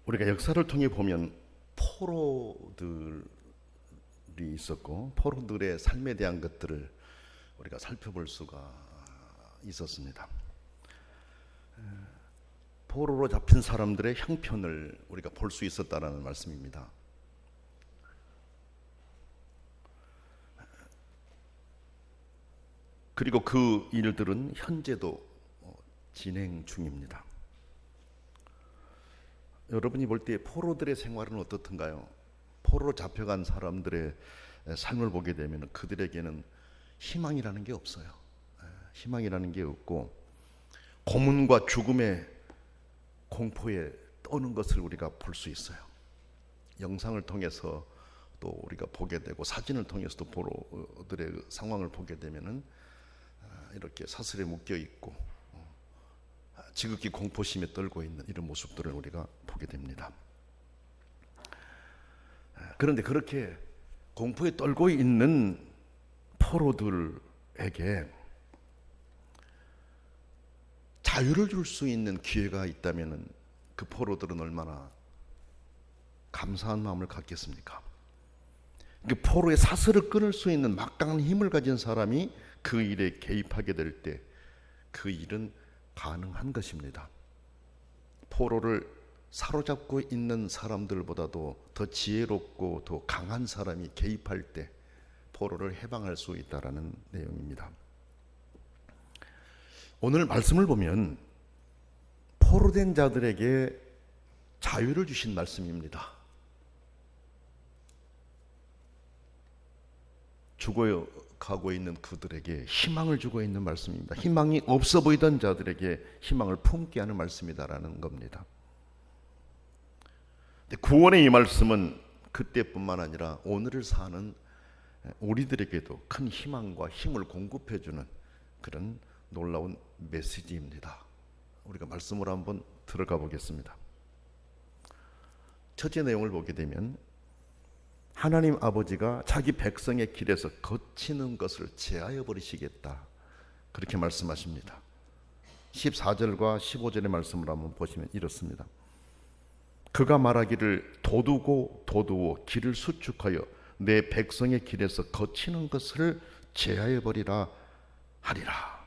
우리가 역사를 통해 보면 포로들이 있었고 포로들의 삶에 대한 것들을 우리가 살펴볼 수가 있었습니다. 포로로 잡힌 사람들의 형편을 우리가 볼 수 있었다라는 말씀입니다. 그리고 그 일들은 현재도 진행 중입니다. 여러분이 볼 때 포로들의 생활은 어떻던가요? 포로로 잡혀간 사람들의 삶을 보게 되면 그들에게는 희망이라는 게 없어요. 희망이라는 게 없고 고문과 죽음의 공포에 떠는 것을 우리가 볼 수 있어요. 영상을 통해서 또 우리가 보게 되고 사진을 통해서도 포로들의 상황을 보게 되면은 이렇게 사슬에 묶여 있고 지극히 공포심에 떨고 있는 이런 모습들을 우리가 보게 됩니다. 그런데 그렇게 공포에 떨고 있는 포로들에게 자유를 줄 수 있는 기회가 있다면 그 포로들은 얼마나 감사한 마음을 갖겠습니까? 그 포로의 사슬을 끊을 수 있는 막강한 힘을 가진 사람이 그 일에 개입하게 될 때 그 일은 가능한 것입니다. 포로를 사로잡고 있는 사람들보다도 더 지혜롭고 더 강한 사람이 개입할 때 포로를 해방할 수 있다라는 내용입니다. 오늘 말씀을 보면 포로된 자들에게 자유를 주신 말씀입니다. 죽어가고 있는 그들에게 희망을 주고 있는 말씀입니다. 희망이 없어 보이던 자들에게 희망을 품게 하는 말씀이다라는 겁니다. 구원의 이 말씀은 그때뿐만 아니라 오늘을 사는 우리들에게도 큰 희망과 힘을 공급해주는 그런 놀라운 메시지입니다. 우리가 말씀으로 한번 들어가 보겠습니다. 첫째 내용을 보게 되면 하나님 아버지가 자기 백성의 길에서 거치는 것을 제하여 버리시겠다, 그렇게 말씀하십니다. 14절과 15절의 말씀을 한번 보시면 이렇습니다. 그가 말하기를 도두고 도두어 길을 수축하여 내 백성의 길에서 거치는 것을 제하여 버리라 하리라.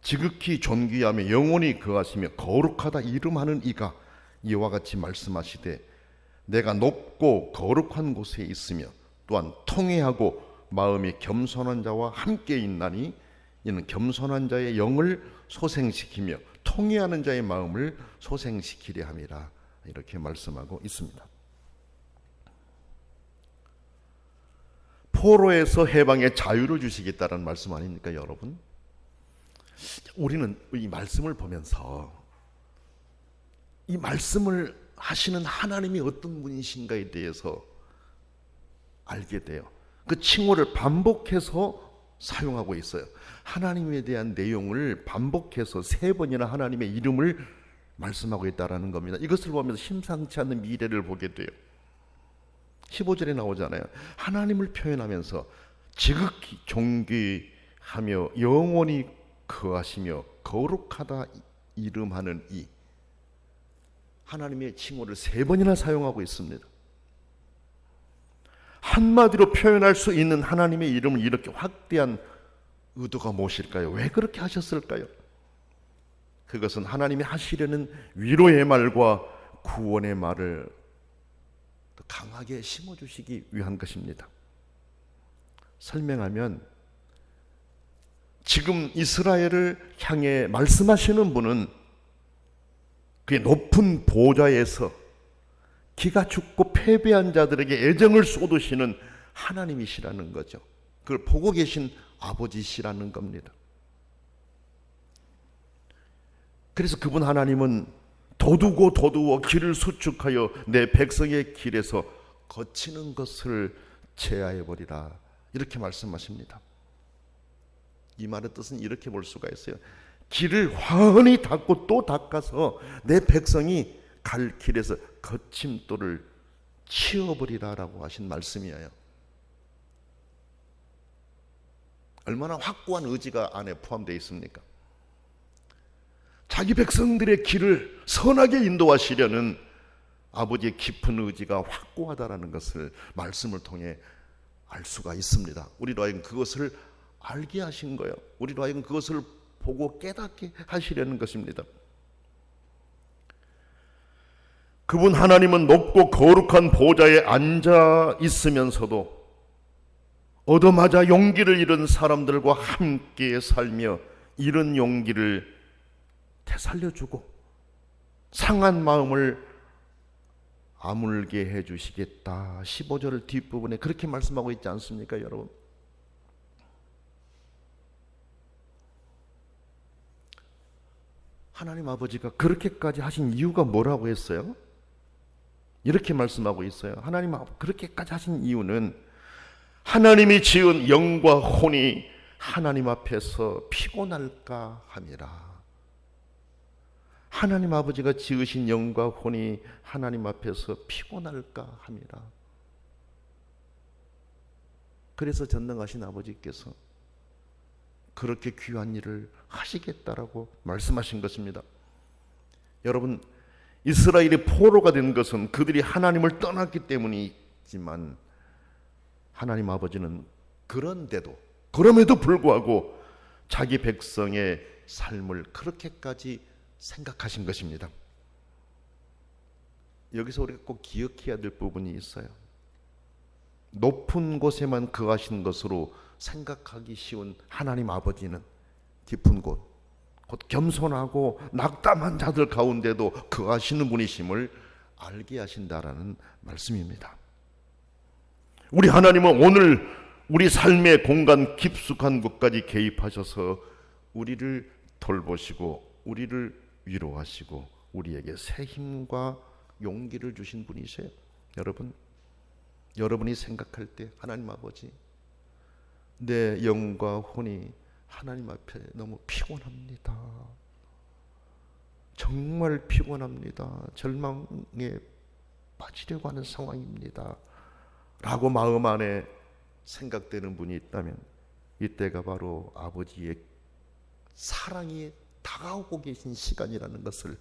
지극히 존귀하며 영원히 거하시며 거룩하다 이름하는 이가 이와 같이 말씀하시되 내가 높고 거룩한 곳에 있으며 또한 통회하고 마음이 겸손한 자와 함께 있나니 이는 겸손한 자의 영을 소생시키며 통회하는 자의 마음을 소생시키려 함이라, 이렇게 말씀하고 있습니다. 포로에서 해방의 자유를 주시겠다는 말씀 아닙니까, 여러분? 우리는 이 말씀을 보면서 이 말씀을 하시는 하나님이 어떤 분이신가에 대해서 알게 돼요. 그 칭호를 반복해서 사용하고 있어요. 하나님에 대한 내용을 반복해서 3번이나 하나님의 이름을 말씀하고 있다는 겁니다. 이것을 보면서 심상치 않은 미래를 보게 돼요. 15절에 나오잖아요. 하나님을 표현하면서 지극히 존귀하며 영원히 거하시며 거룩하다 이름하는 이, 하나님의 칭호를 3번이나 사용하고 있습니다. 한마디로 표현할 수 있는 하나님의 이름을 이렇게 확대한 의도가 무엇일까요? 왜 그렇게 하셨을까요? 그것은 하나님이 하시려는 위로의 말과 구원의 말을 더 강하게 심어주시기 위한 것입니다. 설명하면 지금 이스라엘을 향해 말씀하시는 분은 그의 높은 보좌에서 기가 죽고 패배한 자들에게 애정을 쏟으시는 하나님이시라는 거죠. 그걸 보고 계신 아버지시라는 겁니다. 그래서 그분 하나님은 도두고 도두어 길을 수축하여 내 백성의 길에서 거치는 것을 제하여 버리라, 이렇게 말씀하십니다. 이 말의 뜻은 이렇게 볼 수가 있어요. 길을 환히 닫고 또 닦아서 내 백성이 갈 길에서 거침돌을 치워버리라라고 하신 말씀이에요. 얼마나 확고한 의지가 안에 포함되어 있습니까? 자기 백성들의 길을 선하게 인도하시려는 아버지의 깊은 의지가 확고하다라는 것을 말씀을 통해 알 수가 있습니다. 우리로 하여금 그것을 알게 하신 거예요. 우리로 하여금 그것을 보고 깨닫게 하시려는 것입니다. 그분 하나님은 높고 거룩한 보좌에 앉아 있으면서도 얻어맞아 용기를 잃은 사람들과 함께 살며 잃은 용기를 되살려주고 상한 마음을 아물게 해주시겠다. 15절 뒷부분에 그렇게 말씀하고 있지 않습니까, 여러분? 하나님 아버지가 그렇게까지 하신 이유가 뭐라고 했어요? 이렇게 말씀하고 있어요. 하나님 그렇게까지 하신 이유는 하나님이 지은 영과 혼이 하나님 앞에서 피곤할까 함이라. 하나님 아버지가 지으신 영과 혼이 하나님 앞에서 피곤할까 함이라. 그래서 전능하신 아버지께서 그렇게 귀한 일을 하시겠다라고 말씀하신 것입니다. 여러분, 이스라엘이 포로가 된 것은 그들이 하나님을 떠났기 때문이지만 하나님 아버지는 그럼에도 불구하고 자기 백성의 삶을 그렇게까지 생각하신 것입니다. 여기서 우리가 꼭 기억해야 될 부분이 있어요. 높은 곳에만 거하신 것으로 생각하기 쉬운 하나님 아버지는 깊은 곳, 곧 겸손하고 낙담한 자들 가운데도 거하시는 분이심을 알게 하신다라는 말씀입니다. 우리 하나님은 오늘 우리 삶의 공간 깊숙한 곳까지 개입하셔서 우리를 돌보시고 우리를 위로하시고 우리에게 새 힘과 용기를 주신 분이세요. 여러분이 생각할 때 하나님 아버지, 내 영과 혼이 하나님 앞에 너무 피곤합니다. 정말 피곤합니다. 절망에 빠지려고 하는 상황입니다. 라고 마음 안에 생각되는 분이 있다면 이때가 바로 아버지의 사랑이 다가오고 계신 시간이라는 것을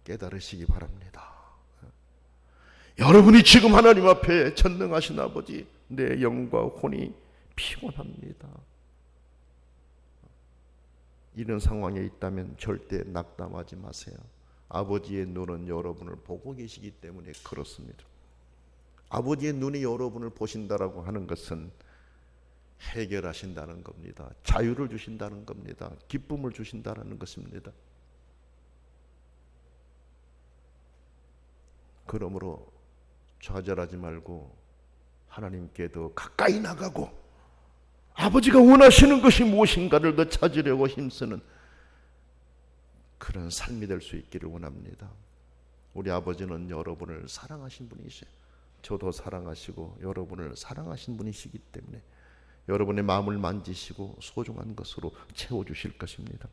깨달으시기 바랍니다. 여러분이 지금 하나님 앞에 전능하신 아버지, 내 영과 혼이 피곤합니다. 이런 상황에 있다면 절대 낙담하지 마세요. 아버지의 눈은 여러분을 보고 계시기 때문에 그렇습니다. 아버지의 눈이 여러분을 보신다라고 하는 것은 해결하신다는 겁니다. 자유를 주신다는 겁니다. 기쁨을 주신다는 것입니다. 그러므로 좌절하지 말고 하나님께 더 가까이 나가고 아버지가 원하시는 것이 무엇인가를 더 찾으려고 힘쓰는 그런 삶이 될 수 있기를 원합니다. 우리 아버지는 여러분을 사랑하신 분이세요. 저도 사랑하시고 여러분을 사랑하신 분이시기 때문에 여러분의 마음을 만지시고 소중한 것으로 채워주실 것입니다.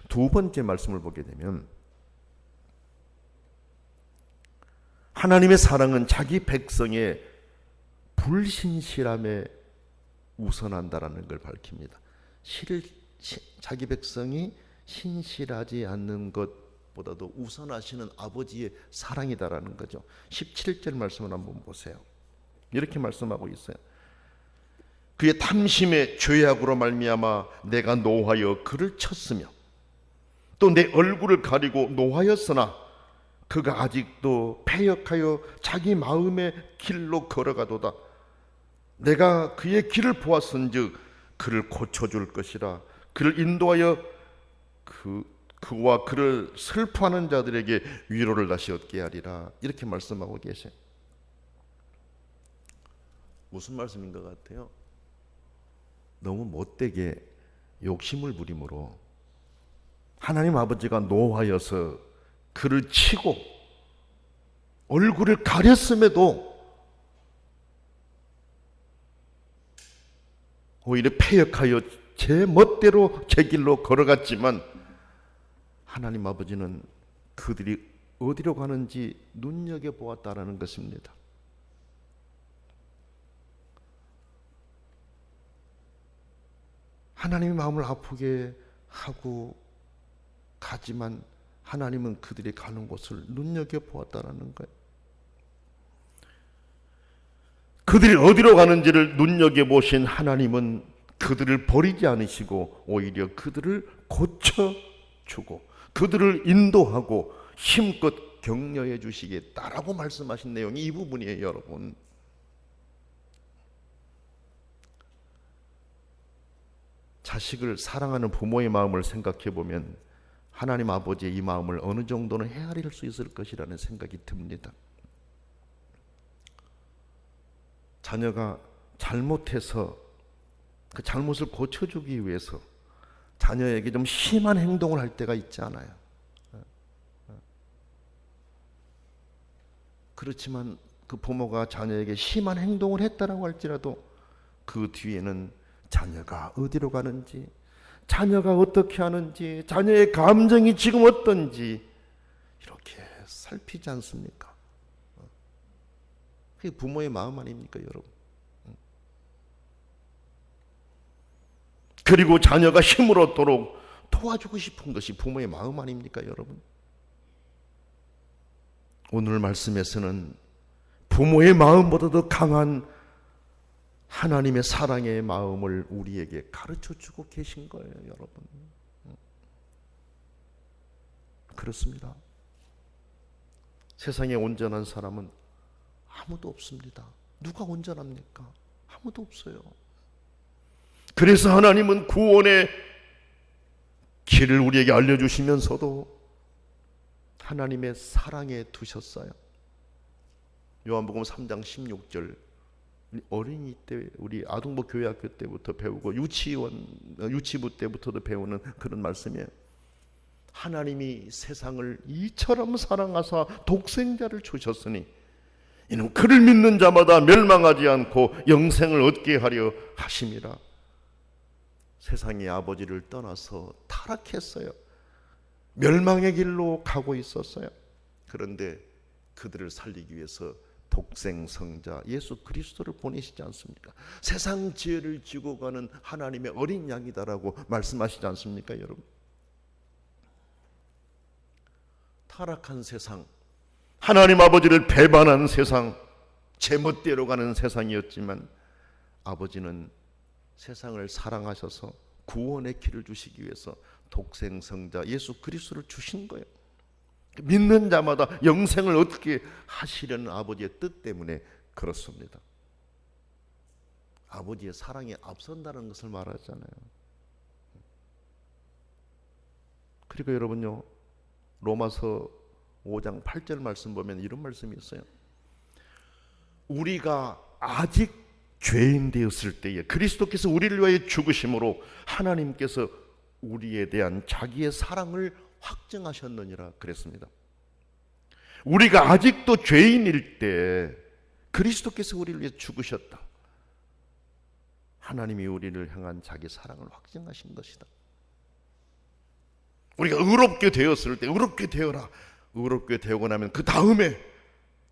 두 번째 말씀을 보게 되면 하나님의 사랑은 자기 백성의 불신실함에 우선한다라는 걸 밝힙니다. 자기 백성이 신실하지 않는 것보다도 우선하시는 아버지의 사랑이다라는 거죠. 17절 말씀을 한번 보세요. 이렇게 말씀하고 있어요. 그의 탐심의 죄악으로 말미암아 내가 노하여 그를 쳤으며 또 내 얼굴을 가리고 노하였으나 그가 아직도 패역하여 자기 마음의 길로 걸어가도다. 내가 그의 길을 보았은즉 그를 고쳐줄 것이라. 그를 인도하여 그와 그를 슬퍼하는 자들에게 위로를 다시 얻게 하리라. 이렇게 말씀하고 계세요. 무슨 말씀인 것 같아요? 너무 못되게 욕심을 부림으로 하나님 아버지가 노하여서 그를 치고 얼굴을 가렸음에도 오히려 패역하여 제 멋대로 제 길로 걸어갔지만 하나님 아버지는 그들이 어디로 가는지 눈여겨보았다라는 것입니다. 하나님의 마음을 아프게 하고 가지만 하나님은 그들이 가는 곳을 눈여겨보았다라는 거예요. 그들이 어디로 가는지를 눈여겨보신 하나님은 그들을 버리지 않으시고 오히려 그들을 고쳐주고 그들을 인도하고 힘껏 격려해 주시겠다라고 말씀하신 내용이 이 부분이에요, 여러분. 자식을 사랑하는 부모의 마음을 생각해 보면 하나님 아버지의 이 마음을 어느 정도는 헤아릴 수 있을 것이라는 생각이 듭니다. 자녀가 잘못해서 그 잘못을 고쳐주기 위해서 자녀에게 좀 심한 행동을 할 때가 있지 않아요. 그렇지만 그 부모가 자녀에게 심한 행동을 했다라고 할지라도 그 뒤에는 자녀가 어디로 가는지, 자녀가 어떻게 하는지, 자녀의 감정이 지금 어떤지 이렇게 살피지 않습니까? 그게 부모의 마음 아닙니까, 여러분? 그리고 자녀가 힘을 얻도록 도와주고 싶은 것이 부모의 마음 아닙니까, 여러분? 오늘 말씀에서는 부모의 마음보다 더 강한 하나님의 사랑의 마음을 우리에게 가르쳐주고 계신 거예요, 여러분. 그렇습니다. 세상에 온전한 사람은 아무도 없습니다. 누가 온전합니까? 아무도 없어요. 그래서 하나님은 구원의 길을 우리에게 알려주시면서도 하나님의 사랑에 두셨어요. 요한복음 3장 16절, 어린이 때, 우리 아동부 교회학교 때부터 배우고 유치부 때부터도 배우는 그런 말씀이에요. 하나님이 세상을 이처럼 사랑하사 독생자를 주셨으니 이는 그를 믿는 자마다 멸망하지 않고 영생을 얻게 하려 하심이라. 세상의 아버지를 떠나서 타락했어요. 멸망의 길로 가고 있었어요. 그런데 그들을 살리기 위해서 독생성자 예수 그리스도를 보내시지 않습니까? 세상 죄를 지고 가는 하나님의 어린 양이다라고 말씀하시지 않습니까, 여러분? 타락한 세상, 하나님 아버지를 배반한 세상, 제멋대로 가는 세상이었지만 아버지는 세상을 사랑하셔서 구원의 길을 주시기 위해서 독생성자 예수 그리스도를 주신 거예요. 믿는 자마다 영생을 얻게 하시려는 아버지의 뜻 때문에 그렇습니다. 아버지의 사랑에 앞선다는 것을 말하잖아요. 그리고 여러분요, 로마서 5장 8절 말씀 보면 이런 말씀이 있어요. 우리가 아직 죄인 되었을 때에 그리스도께서 우리를 위하여 죽으심으로 하나님께서 우리에 대한 자기의 사랑을 확증하셨느니라 그랬습니다. 우리가 아직도 죄인일 때 그리스도께서 우리를 위해 죽으셨다. 하나님이 우리를 향한 자기 사랑을 확증하신 것이다. 우리가 의롭게 되었을 때 의롭게 되어라. 의롭게 되고 나면 그 다음에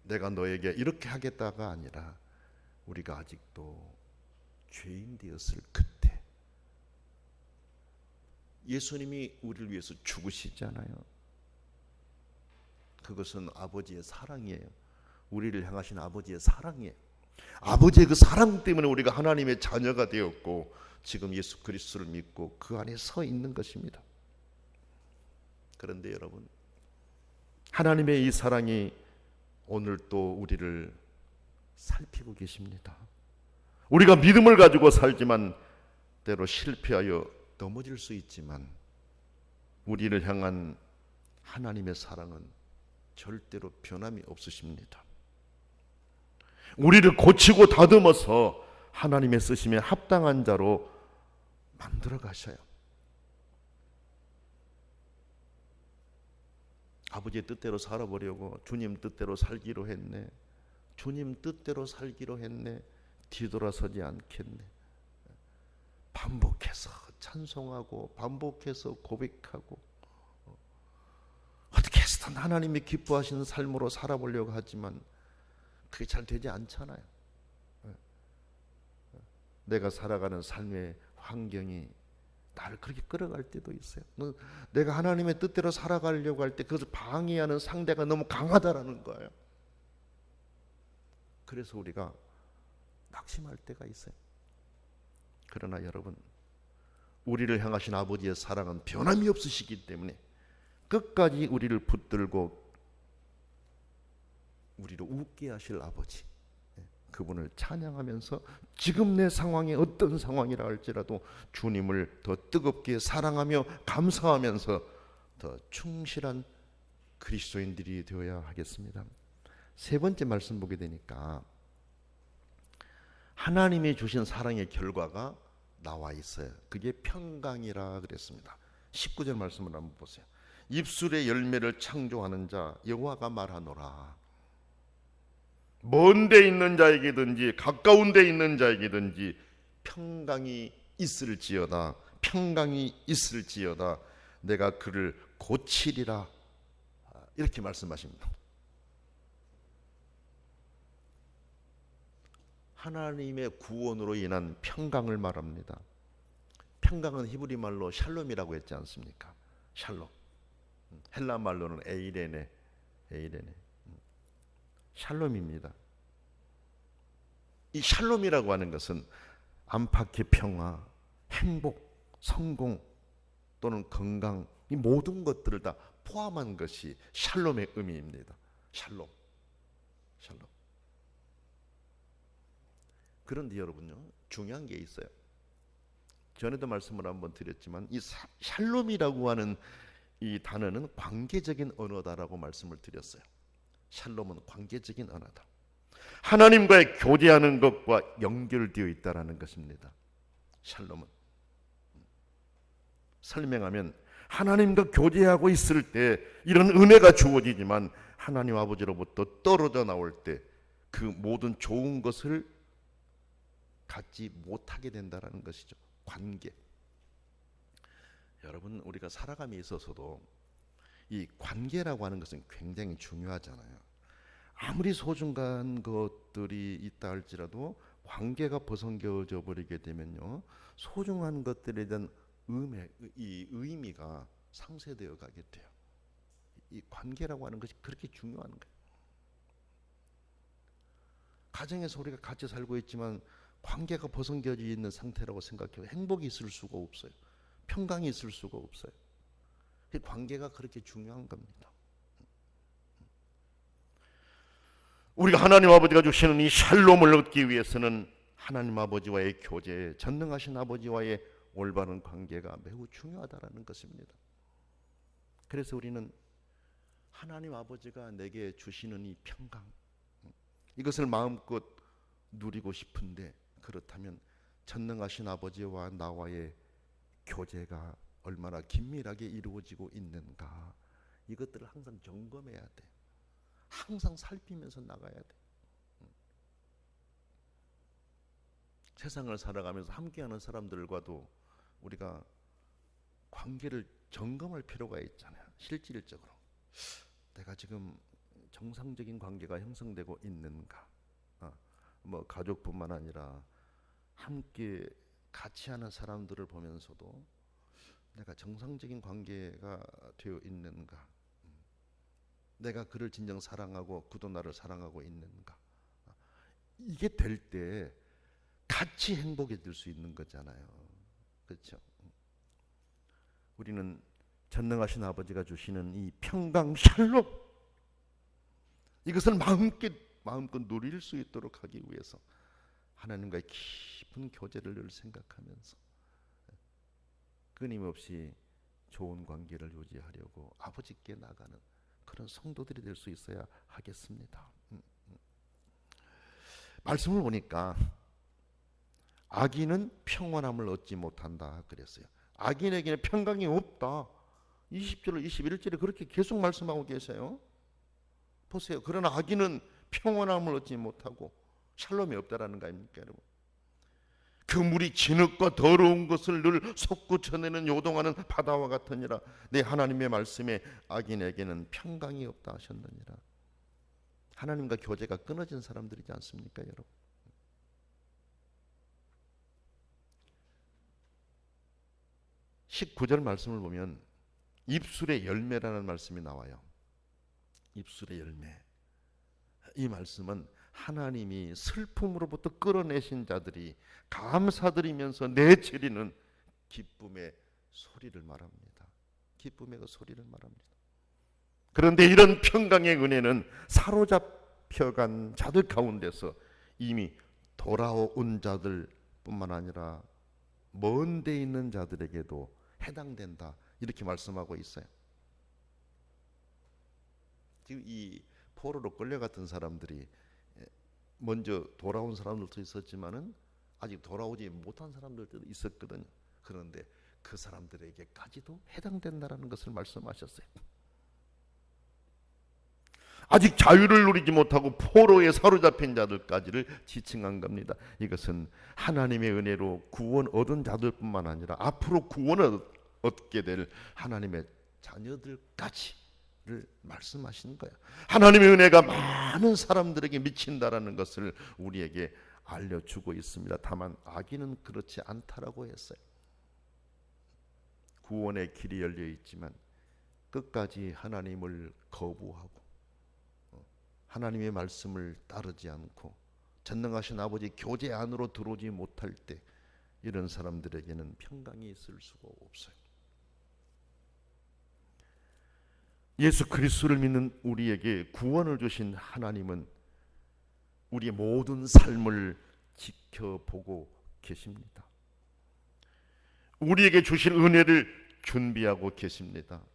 내가 너에게 이렇게 하겠다가 아니라 우리가 아직도 죄인 되었을 그때 예수님이 우리를 위해서 죽으시잖아요. 그것은 아버지의 사랑이에요. 우리를 향하신 아버지의 사랑이에요. 아버지의 그 사랑 때문에 우리가 하나님의 자녀가 되었고 지금 예수 그리스도를 믿고 그 안에 서 있는 것입니다. 그런데 여러분, 하나님의 이 사랑이 오늘 또 우리를 살피고 계십니다. 우리가 믿음을 가지고 살지만 때로 실패하여 넘어질 수 있지만 우리를 향한 하나님의 사랑은 절대로 변함이 없으십니다. 우리를 고치고 다듬어서 하나님의 쓰심에 합당한 자로 만들어 가셔요. 아버지의 뜻대로 살아보려고 주님 뜻대로 살기로 했네. 주님 뜻대로 살기로 했네. 뒤돌아서지 않겠네. 반복해서 찬송하고 반복해서 고백하고 어떻게 해서든 하나님이 기뻐하시는 삶으로 살아보려고 하지만 그게 잘 되지 않잖아요. 내가 살아가는 삶의 환경이 나를 그렇게 끌어갈 때도 있어요. 내가 하나님의 뜻대로 살아가려고 할 때 그것을 방해하는 상대가 너무 강하다라는 거예요. 그래서 우리가 낙심할 때가 있어요. 그러나 여러분, 우리를 향하신 아버지의 사랑은 변함이 없으시기 때문에 끝까지 우리를 붙들고 우리를 웃게 하실 아버지, 그분을 찬양하면서 지금 내 상황이 어떤 상황이라 할지라도 주님을 더 뜨겁게 사랑하며 감사하면서 더 충실한 그리스도인들이 되어야 하겠습니다. 세 번째 말씀 보게 되니까 하나님이 주신 사랑의 결과가 나와 있어요. 그게 평강이라 그랬습니다. 19절 말씀을 한번 보세요. 입술의 열매를 창조하는 자 여호와가 말하노라. 먼 데 있는 자에게든지 가까운 데 있는 자에게든지 평강이 있을지어다. 평강이 있을지어다. 내가 그를 고치리라. 이렇게 말씀하십니다. 하나님의 구원으로 인한 평강을 말합니다. 평강은 히브리 말로 샬롬이라고 했지 않습니까? 샬롬. 헬라 말로는 에이레네. 샬롬입니다. 이 샬롬이라고 하는 것은 안팎의 평화, 행복, 성공 또는 건강, 이 모든 것들을 다 포함한 것이 샬롬의 의미입니다. 샬롬. 그런데 여러분요, 중요한 게 있어요. 전에도 말씀을 한번 드렸지만 이 샬롬이라고 하는 이 단어는 관계적인 언어다라고 말씀을 드렸어요. 샬롬은 관계적인 언어다. 하나님과의 교제하는 것과 연결되어 있다라는 것입니다. 샬롬은 설명하면 하나님과 교제하고 있을 때 이런 은혜가 주어지지만 하나님 아버지로부터 떨어져 나올 때 그 모든 좋은 것을 갖지 못하게 된다는 것이죠. 관계. 여러분, 우리가 살아감에 있어서도 이 관계라고 하는 것은 굉장히 중요하잖아요. 아무리 소중한 것들이 있다 할지라도 관계가 벗어져 버리게 되면요, 소중한 것들에 대한 의미가 상쇄되어 가게 돼요. 이 관계라고 하는 것이 그렇게 중요한 거예요. 가정에서 우리가 같이 살고 있지만 관계가 벗어져 있는 상태라고 생각해요. 행복이 있을 수가 없어요. 평강이 있을 수가 없어요. 관계가 그렇게 중요한 겁니다. 우리가 하나님 아버지가 주시는 이 샬롬을 얻기 위해서는 하나님 아버지와의 교제, 전능하신 아버지와의 올바른 관계가 매우 중요하다는 것입니다. 그래서 우리는 하나님 아버지가 내게 주시는 이 평강, 이것을 마음껏 누리고 싶은데, 그렇다면 전능하신 아버지와 나와의 교제가 얼마나 긴밀하게 이루어지고 있는가, 이것들을 항상 점검해야 돼. 항상 살피면서 나가야 돼. 세상을 살아가면서 함께하는 사람들과도 우리가 관계를 점검할 필요가 있잖아요. 실질적으로 내가 지금 정상적인 관계가 형성되고 있는가. 뭐 가족뿐만 아니라 함께 같이 하는 사람들을 보면서도 내가 정상적인 관계가 되어 있는가, 내가 그를 진정 사랑하고 그도 나를 사랑하고 있는가. 이게 될 때 같이 행복해질 수 있는 거잖아요. 그렇죠? 우리는 전능하신 아버지가 주시는 이 평강 샬롬, 이것을 마음껏 누릴 수 있도록 하기 위해서 하나님과의 깊은 교제를 늘 생각하면서 끊임없이 좋은 관계를 유지하려고 아버지께 나가는 그런 성도들이 될 수 있어야 하겠습니다. 말씀을 보니까 악인은 평안함을 얻지 못한다 그랬어요. 악인에게는 평강이 없다. 20절 21절에 그렇게 계속 말씀하고 계세요. 보세요. 그러나 악인은 평안함을 얻지 못하고 샬롬이 없다라는 거 아닙니까, 여러분? 그 물이 진흙과 더러운 것을 늘 솟구쳐내는 요동하는 바다와 같으니라. 내 하나님의 말씀에 악인에게는 평강이 없다 하셨느니라. 하나님과 교제가 끊어진 사람들이지 않습니까, 여러분? 19절 말씀을 보면 입술의 열매라는 말씀이 나와요. 입술의 열매. 이 말씀은 하나님이 슬픔으로부터 끌어내신 자들이 감사드리면서 내지르는 기쁨의 소리를 말합니다. 기쁨의 그 소리를 말합니다. 그런데 이런 평강의 은혜는 사로잡혀간 자들 가운데서 이미 돌아온 자들 뿐만 아니라 먼 데 있는 자들에게도 해당된다, 이렇게 말씀하고 있어요. 지금 이 포로로 끌려갔던 사람들이 먼저 돌아온 사람들도 있었지만은 아직 돌아오지 못한 사람들도 있었거든요. 그런데 그 사람들에게까지도 해당된다라는 것을 말씀하셨어요. 아직 자유를 누리지 못하고 포로에 사로잡힌 자들까지를 지칭한 겁니다. 이것은 하나님의 은혜로 구원 얻은 자들뿐만 아니라 앞으로 구원을 얻게 될 하나님의 자녀들까지를 말씀하시는 거예요. 하나님의 은혜가 많은 사람들에게 미친다라는 것을 우리에게 알려주고 있습니다. 다만 악인은 그렇지 않다라고 했어요. 구원의 길이 열려 있지만 끝까지 하나님을 거부하고 하나님의 말씀을 따르지 않고 전능하신 아버지 교제 안으로 들어오지 못할 때 이런 사람들에게는 평강이 있을 수가 없어요. 예수 그리스도를 믿는 우리에게 구원을 주신 하나님은 우리의 모든 삶을 지켜보고 계십니다. 우리에게 주실 은혜를 준비하고 계십니다.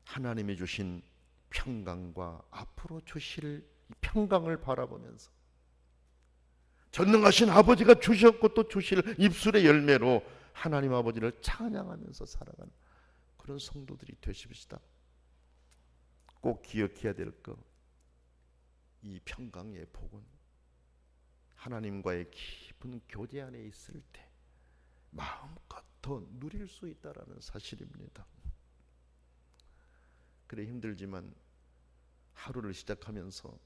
하나님이 주신 평강과 앞으로 주실 평강을 바라보면서 전능하신 아버지가 주셨고 또 주실 입술의 열매로 하나님 아버지를 찬양하면서 살아가는 그런 성도들이 되십시다. 꼭 기억해야 될 것, 이 평강의 복은 하나님과의 깊은 교제 안에 있을 때 마음껏 더 누릴 수 있다라는 사실입니다. 그래 힘들지만 하루를 시작하면서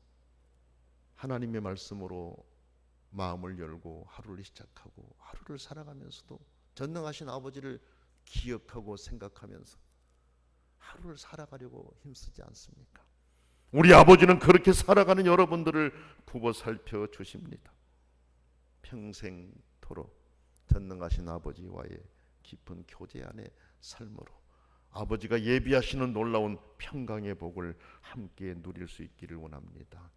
하나님의 말씀으로 마음을 열고 하루를 시작하고 하루를 살아가면서도 전능하신 아버지를 기억하고 생각하면서 하루를 살아가려고 힘쓰지 않습니까? 우리 아버지는 그렇게 살아가는 여러분들을 굽어 살펴 주십니다. 평생토록 전능하신 아버지와의 깊은 교제 안의 삶으로 아버지가 예비하시는 놀라운 평강의 복을 함께 누릴 수 있기를 원합니다.